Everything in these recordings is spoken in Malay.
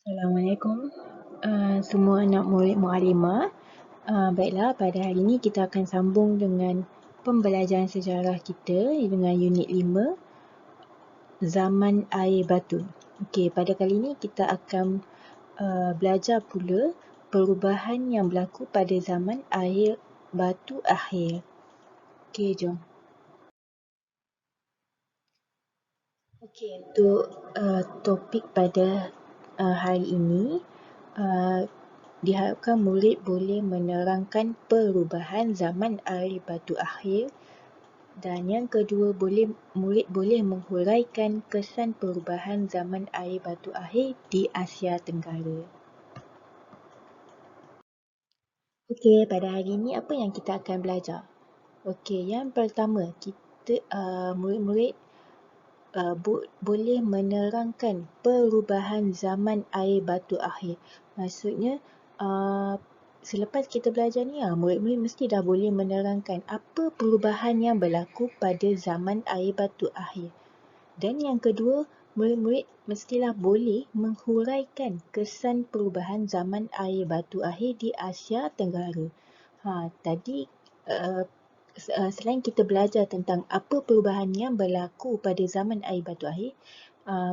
Assalamualaikum semua anak murid muallimah. Baiklah, pada hari ini kita akan sambung dengan pembelajaran sejarah kita dengan unit 5, Zaman Air Batu. Okey, pada kali ini kita akan belajar pula perubahan yang berlaku pada zaman air batu akhir. Okey, jom. Okey, untuk topik pada hari ini, diharapkan murid boleh menerangkan perubahan zaman air batu akhir, dan yang kedua, murid boleh menghuraikan kesan perubahan zaman air batu akhir di Asia Tenggara. Okey, pada hari ini apa yang kita akan belajar? Okey, yang pertama, kita murid-murid boleh menerangkan perubahan zaman air batu akhir. Maksudnya, selepas kita belajar ni, murid-murid mesti dah boleh menerangkan apa perubahan yang berlaku pada zaman air batu akhir. Dan yang kedua, murid-murid mestilah boleh menghuraikan kesan perubahan zaman air batu akhir di Asia Tenggara. Tadi selain kita belajar tentang apa perubahan yang berlaku pada zaman air batu akhir,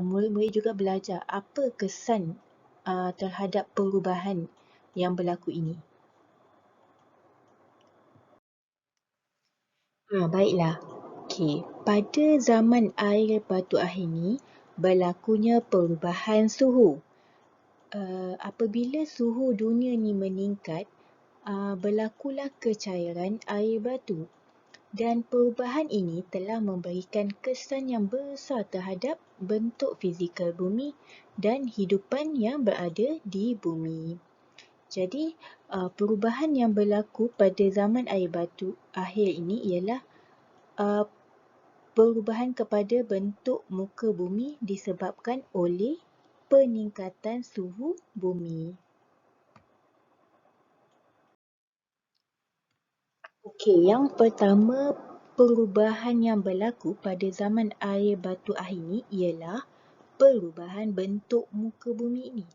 murid-murid juga belajar apa kesan terhadap perubahan yang berlaku ini. Baiklah. Okey, pada zaman air batu akhir ni berlakunya perubahan suhu. Apabila suhu dunia ni meningkat, berlakulah kecairan air batu. Dan perubahan ini telah memberikan kesan yang besar terhadap bentuk fizikal bumi dan hidupan yang berada di bumi. Jadi, perubahan yang berlaku pada zaman air batu akhir ini ialah perubahan kepada bentuk muka bumi disebabkan oleh peningkatan suhu bumi. Okey, yang pertama, perubahan yang berlaku pada zaman air batu akhir ini ialah perubahan bentuk muka bumi ini.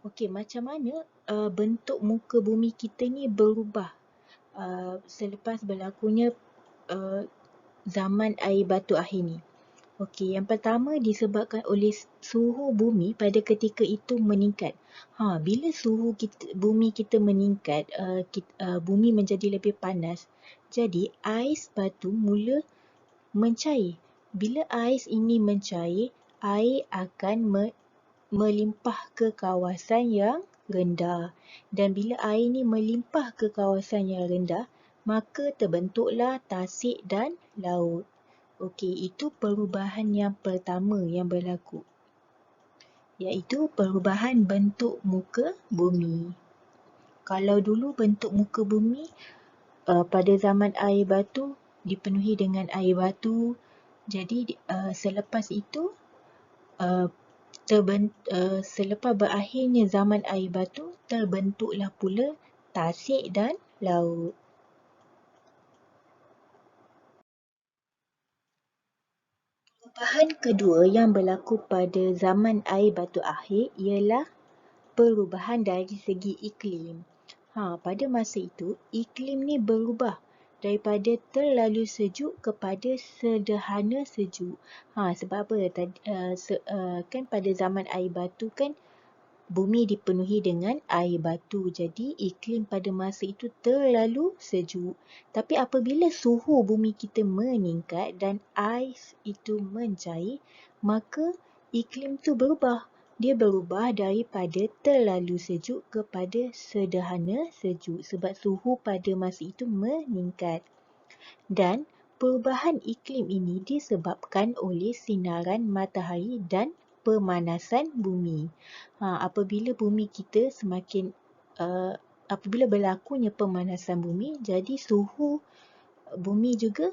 Okey, macam mana bentuk muka bumi kita ni berubah selepas berlakunya zaman air batu akhir ni? Okey, yang pertama disebabkan oleh suhu bumi pada ketika itu meningkat. Bila suhu bumi kita meningkat, bumi menjadi lebih panas. Jadi ais batu mula mencair. Bila ais ini mencair, air akan melimpah ke kawasan yang rendah. Dan bila air ini melimpah ke kawasan yang rendah, maka terbentuklah tasik dan laut. Okey, itu perubahan yang pertama yang berlaku, iaitu perubahan bentuk muka bumi. Kalau dulu bentuk muka bumi pada zaman air batu dipenuhi dengan air batu, jadi selepas itu selepas berakhirnya zaman air batu, terbentuklah pula tasik dan laut. Perubahan kedua yang berlaku pada zaman air batu akhir ialah perubahan dari segi iklim. Pada masa itu, iklim ni berubah daripada terlalu sejuk kepada sederhana sejuk. Sebab apa? Kan pada zaman air batu kan bumi dipenuhi dengan air batu. Jadi iklim pada masa itu terlalu sejuk. Tapi apabila suhu bumi kita meningkat dan ais itu mencair, maka iklim tu berubah. Dia berubah daripada terlalu sejuk kepada sederhana sejuk sebab suhu pada masa itu meningkat. Dan perubahan iklim ini disebabkan oleh sinaran matahari dan pemanasan bumi. Apabila bumi kita apabila berlakunya pemanasan bumi, jadi suhu bumi juga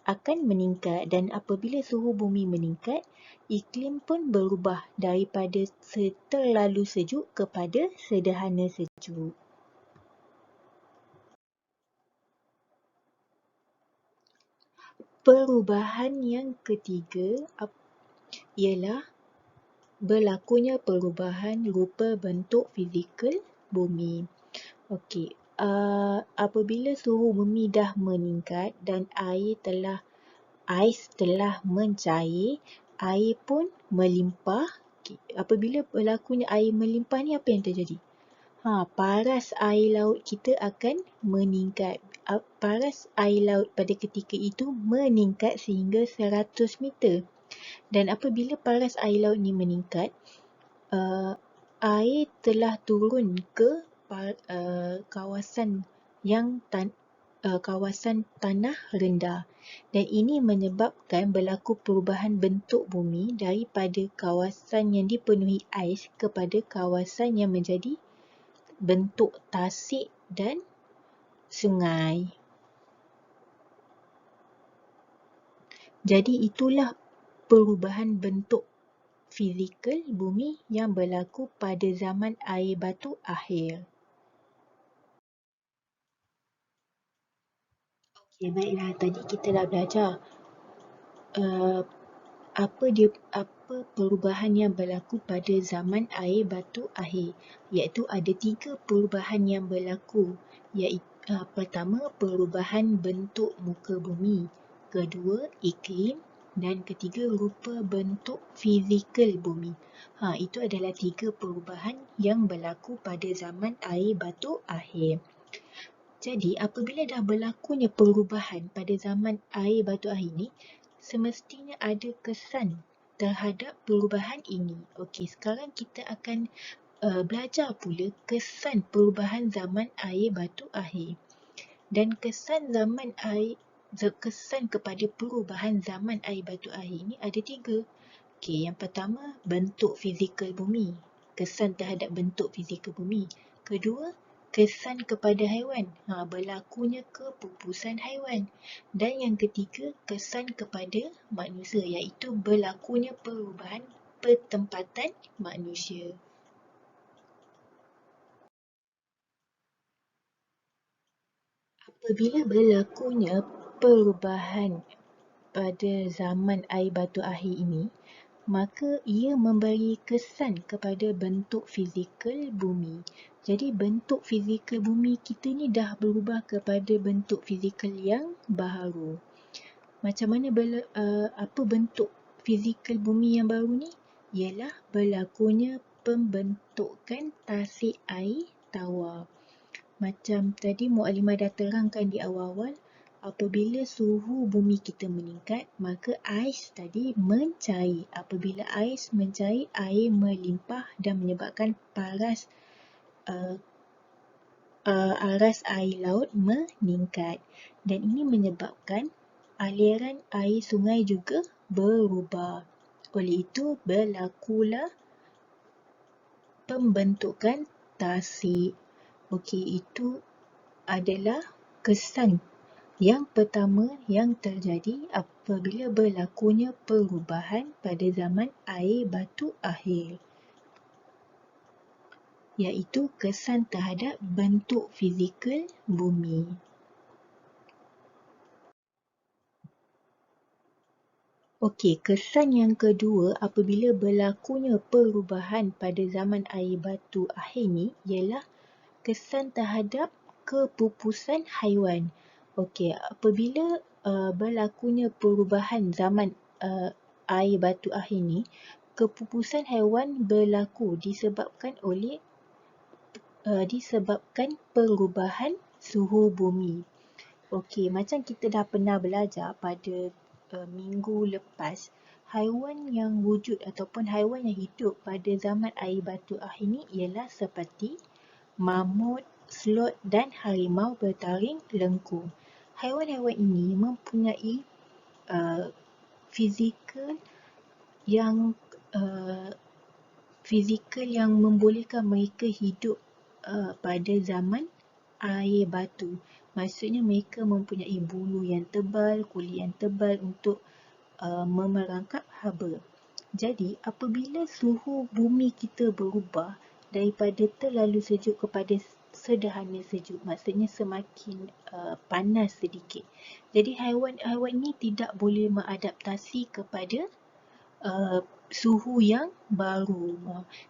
akan meningkat, dan apabila suhu bumi meningkat, iklim pun berubah daripada terlalu sejuk kepada sederhana sejuk. Perubahan yang ketiga ialah berlakunya perubahan rupa bentuk fizikal bumi. Okey, apabila suhu bumi dah meningkat dan ais telah mencair, air pun melimpah. Okay. Apabila berlakunya air melimpah ni, apa yang terjadi? Paras air laut kita akan meningkat. Paras air laut pada ketika itu meningkat sehingga 100 meter. Dan apabila paras air laut ni meningkat, air telah turun ke kawasan kawasan tanah rendah, dan ini menyebabkan berlaku perubahan bentuk bumi daripada kawasan yang dipenuhi ais kepada kawasan yang menjadi bentuk tasik dan sungai. Jadi itulah perubahan bentuk fizikal bumi yang berlaku pada zaman air batu akhir. Okey, baiklah, tadi kita dah belajar apa perubahan yang berlaku pada zaman air batu akhir, iaitu ada 3 perubahan yang berlaku, iaitu pertama, perubahan bentuk muka bumi, kedua, iklim, dan ketiga, rupa bentuk fizikal bumi. Itu adalah 3 perubahan yang berlaku pada zaman air batu akhir. Jadi, apabila dah berlakunya perubahan pada zaman air batu akhir ni, semestinya ada kesan terhadap perubahan ini. Okey, sekarang kita akan belajar pula kesan perubahan zaman air batu akhir. Dan kesan kepada perubahan zaman air batu akhir ni ada 3. Okey, yang pertama, bentuk fizikal bumi. Kesan terhadap bentuk fizikal bumi. Kedua, kesan kepada haiwan. Berlakunya kepupusan haiwan. Dan yang ketiga, kesan kepada manusia, iaitu berlakunya perubahan pertempatan manusia. Apabila berlakunya perubahan pada zaman air batu akhir ini, maka ia memberi kesan kepada bentuk fizikal bumi. Jadi bentuk fizikal bumi kita ni dah berubah kepada bentuk fizikal yang baharu. Macam mana apa bentuk fizikal bumi yang baru ni? Ialah berlakunya pembentukan tasik air tawar. Macam tadi Mukadimah dah terangkan di awal-awal, apabila suhu bumi kita meningkat, maka ais tadi mencair. Apabila ais mencair, air melimpah dan menyebabkan aras air laut meningkat. Dan ini menyebabkan aliran air sungai juga berubah. Oleh itu, berlakulah pembentukan tasik. Okey, itu adalah kesan yang pertama yang terjadi apabila berlakunya perubahan pada zaman air batu akhir, iaitu kesan terhadap bentuk fizikal bumi. Okey, kesan yang kedua apabila berlakunya perubahan pada zaman air batu akhir ni ialah kesan terhadap kepupusan haiwan. Okey, apabila berlakunya perubahan zaman air batu akhir ni, kepupusan haiwan berlaku disebabkan perubahan suhu bumi. Okey, macam kita dah pernah belajar pada minggu lepas, haiwan yang wujud ataupun haiwan yang hidup pada zaman air batu akhir ni ialah seperti mamut, sloth dan harimau bertaring lengkung. Haiwan-haiwan ini mempunyai fizikal yang membolehkan mereka hidup pada zaman air batu. Maksudnya mereka mempunyai bulu yang tebal, kulit yang tebal untuk memerangkap haba. Jadi apabila suhu bumi kita berubah daripada terlalu sejuk kepada sederhana sejuk, maksudnya semakin panas sedikit. Jadi haiwan-haiwan ini tidak boleh mengadaptasi kepada suhu yang baru.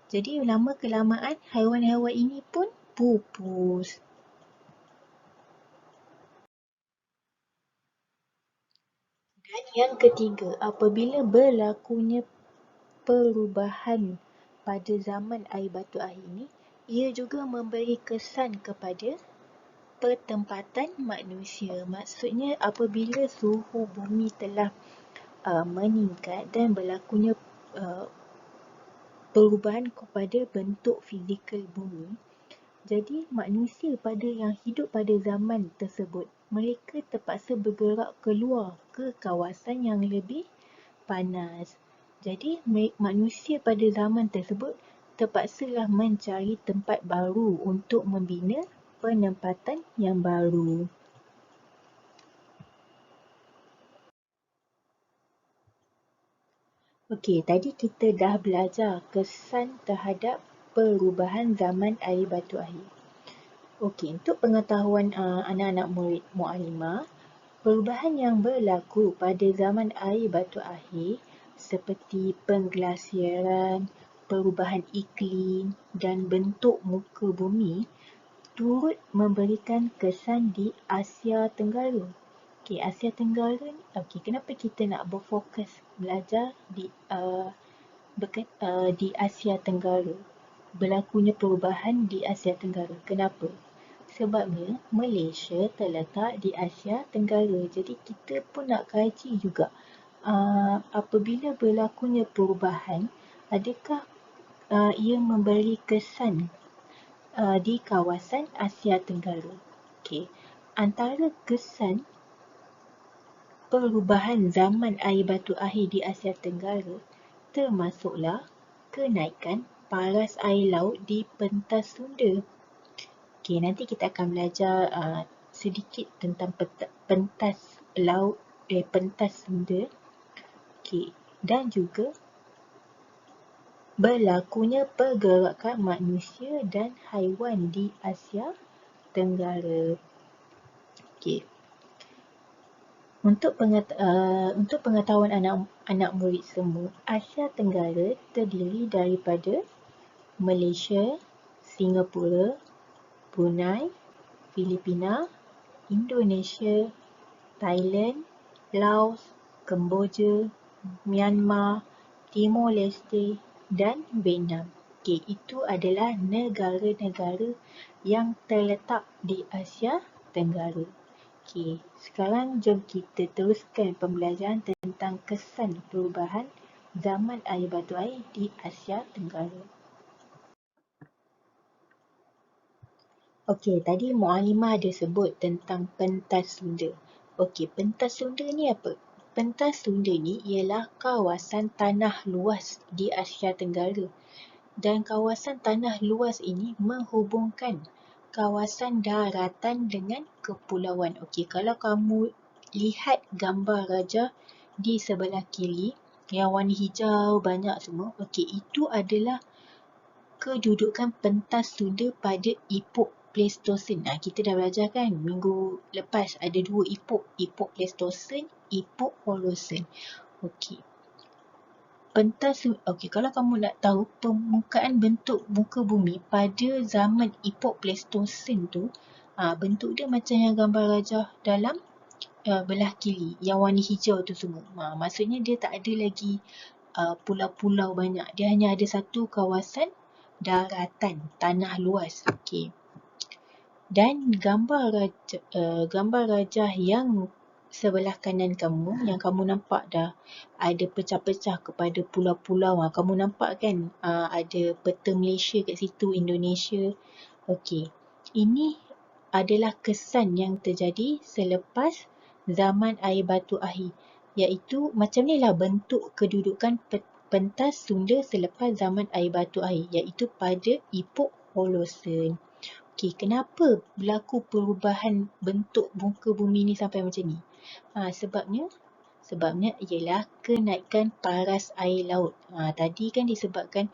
Jadi lama kelamaan haiwan-haiwan ini pun pupus. Dan yang ketiga, apabila berlakunya perubahan pada zaman air batu air ini, ia juga memberi kesan kepada pertempatan manusia. Maksudnya apabila suhu bumi telah meningkat dan berlakunya perubahan kepada bentuk fizikal bumi, jadi manusia yang hidup pada zaman tersebut, mereka terpaksa bergerak keluar ke kawasan yang lebih panas. Jadi manusia pada zaman tersebut terpaksalah mencari tempat baru untuk membina penempatan yang baru. Okey, tadi kita dah belajar kesan terhadap perubahan zaman air batu air. Okey, untuk pengetahuan anak-anak murid Muallimah, perubahan yang berlaku pada zaman air batu air seperti pengglasiran, perubahan iklim dan bentuk muka bumi turut memberikan kesan di Asia Tenggara. Okey, Asia Tenggara ni, kenapa kita nak berfokus belajar di Asia Tenggara? Berlakunya perubahan di Asia Tenggara. Kenapa? Sebabnya Malaysia terletak di Asia Tenggara. Jadi kita pun nak kaji juga apabila berlakunya perubahan, adakah ia memberi kesan di kawasan Asia Tenggara. Okey, antara kesan perubahan zaman air batu air di Asia Tenggara termasuklah kenaikan paras air laut di pentas Sunda. Okey, nanti kita akan belajar sedikit tentang pentas laut pentas Sunda. Okey, dan juga berlakunya pergerakan manusia dan haiwan di Asia Tenggara. Okey. Untuk pengetahuan anak murid semua, Asia Tenggara terdiri daripada Malaysia, Singapura, Brunei, Filipina, Indonesia, Thailand, Laos, Kemboja, Myanmar, Timor Leste dan Vietnam. Okey, itu adalah negara-negara yang terletak di Asia Tenggara. Okey, sekarang jom kita teruskan pembelajaran tentang kesan perubahan zaman air batu air di Asia Tenggara. Okey, tadi Muallimah ada sebut tentang pentas Sunda. Okey, pentas Sunda ni apa? Pentas Sunda ni ialah kawasan tanah luas di Asia Tenggara. Dan kawasan tanah luas ini menghubungkan kawasan daratan dengan kepulauan. Okey, kalau kamu lihat gambar rajah di sebelah kiri yang warna hijau banyak semua, okey, itu adalah kedudukan pentas Sunda pada epok Pleistosen. Kita dah belajar kan minggu lepas ada dua epok, epok Pleistosen, epok Holosen. Okey. Kalau kamu nak tahu permukaan bentuk muka bumi pada zaman epok Pleistosen tu, bentuk dia macam yang gambar rajah dalam belah kiri, yang warna hijau tu semua. Maksudnya dia tak ada lagi pulau-pulau banyak. Dia hanya ada satu kawasan daratan, tanah luas. Okey. Dan gambar rajah yang sebelah kanan kamu, yang kamu nampak dah ada pecah-pecah kepada pulau-pulau. Kamu nampak kan ada peta Malaysia kat situ, Indonesia. Okey. Ini adalah kesan yang terjadi selepas zaman air batu air. Iaitu macam ni lah bentuk kedudukan pentas Sunda selepas zaman air batu air. Iaitu pada epok Holosen. Okey, kenapa berlaku perubahan bentuk muka bumi ni sampai macam ni? Sebabnya ialah kenaikan paras air laut. Tadi kan disebabkan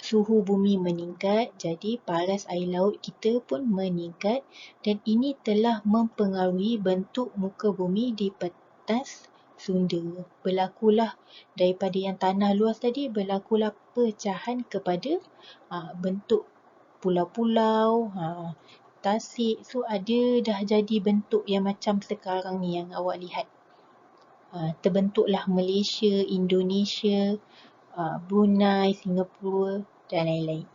suhu bumi meningkat, jadi paras air laut kita pun meningkat dan ini telah mempengaruhi bentuk muka bumi di pentas Sunda. Berlakulah daripada yang tanah luas tadi, berlakulah pecahan kepada bentuk pulau-pulau, tasik. So ada dah jadi bentuk yang macam sekarang ni yang awak lihat. Terbentuklah Malaysia, Indonesia, Brunei, Singapura dan lain-lain.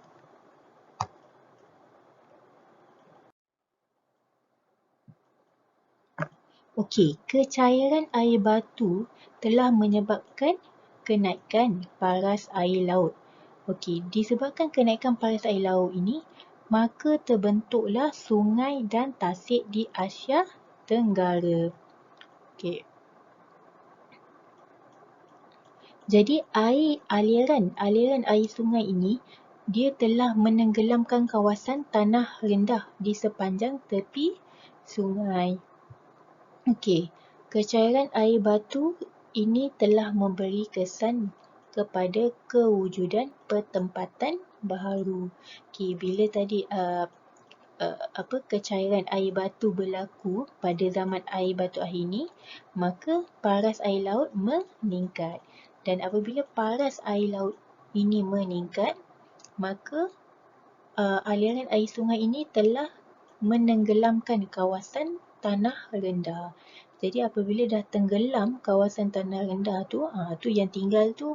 Okey, kecairan air batu telah menyebabkan kenaikan paras air laut. Okey, disebabkan kenaikan paras air laut ini, maka terbentuklah sungai dan tasik di Asia Tenggara. Okey. Jadi aliran air sungai ini dia telah menenggelamkan kawasan tanah rendah di sepanjang tepi sungai. Okey, kecairan air batu ini telah memberi kesan kepada kewujudan pertempatan baharu. Okey, bila tadi kecairan air batu berlaku pada zaman air batu akhir ini, maka paras air laut meningkat. Dan apabila paras air laut ini meningkat, maka aliran air sungai ini telah menenggelamkan kawasan tanah rendah. Jadi apabila dah tenggelam kawasan tanah rendah tu, tu yang tinggal tu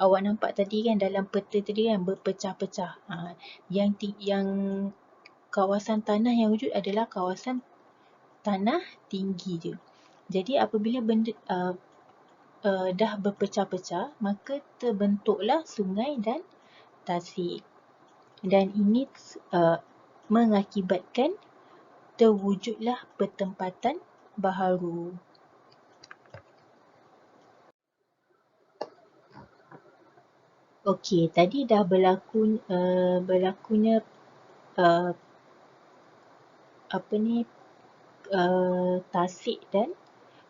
awak nampak tadi kan dalam peta tadi kan berpecah-pecah. Yang kawasan tanah yang wujud adalah kawasan tanah tinggi je. Jadi apabila benda dah berpecah-pecah, maka terbentuklah sungai dan tasik. Dan ini mengakibatkan terwujudlah pertempatan baharu. Okey, tadi dah berlakunya tasik dan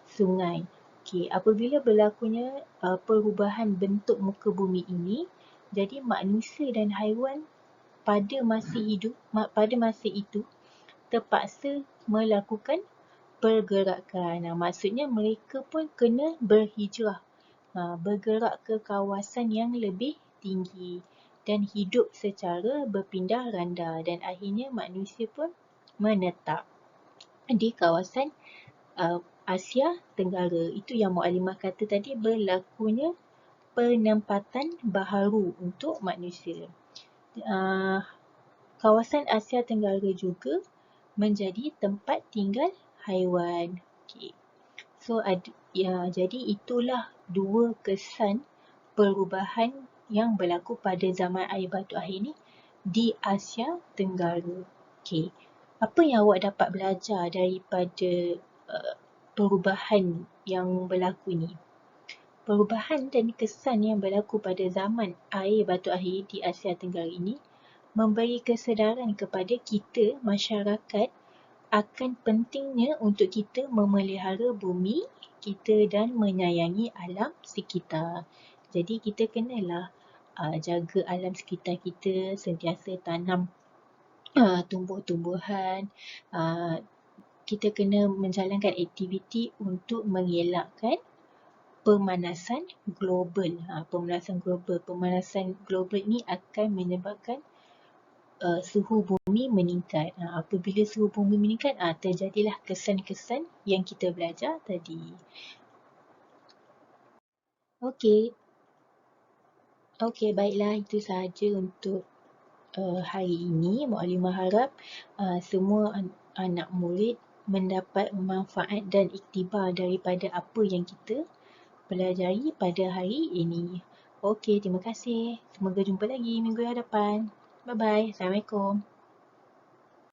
sungai. Okey, apabila berlakunya perubahan bentuk muka bumi ini, jadi manusia dan haiwan pada masa itu terpaksa melakukan pergerakan. Maksudnya mereka pun kena berhijrah, bergerak ke kawasan yang lebih tinggi dan hidup secara berpindah randa, dan akhirnya manusia pun menetap di kawasan Asia Tenggara. Itu yang Mukadimah kata tadi, berlakunya penempatan baharu untuk manusia. Kawasan Asia Tenggara juga menjadi tempat tinggal haiwan. Okay. So jadi itulah dua kesan perubahan yang berlaku pada zaman air batu akhir ni di Asia Tenggara. Okay. Apa yang awak dapat belajar daripada perubahan yang berlaku ni? Perubahan dan kesan yang berlaku pada zaman air batu akhir di Asia Tenggara ini memberi kesedaran kepada kita masyarakat akan pentingnya untuk kita memelihara bumi kita dan menyayangi alam sekitar. Jadi kita kenalah jaga alam sekitar kita, sentiasa tanam tumbuh-tumbuhan. Kita kena menjalankan aktiviti untuk mengelakkan pemanasan global. Pemanasan global ni akan menyebabkan suhu bumi meningkat. Apabila suhu bumi meningkat, terjadilah kesan-kesan yang kita belajar tadi. Okey, baiklah, itu sahaja untuk hari ini. Mukadimah harap semua anak murid mendapat manfaat dan iktibar daripada apa yang kita pelajari pada hari ini. Okey, terima kasih. Semoga jumpa lagi minggu hadapan. Bye-bye. Assalamualaikum.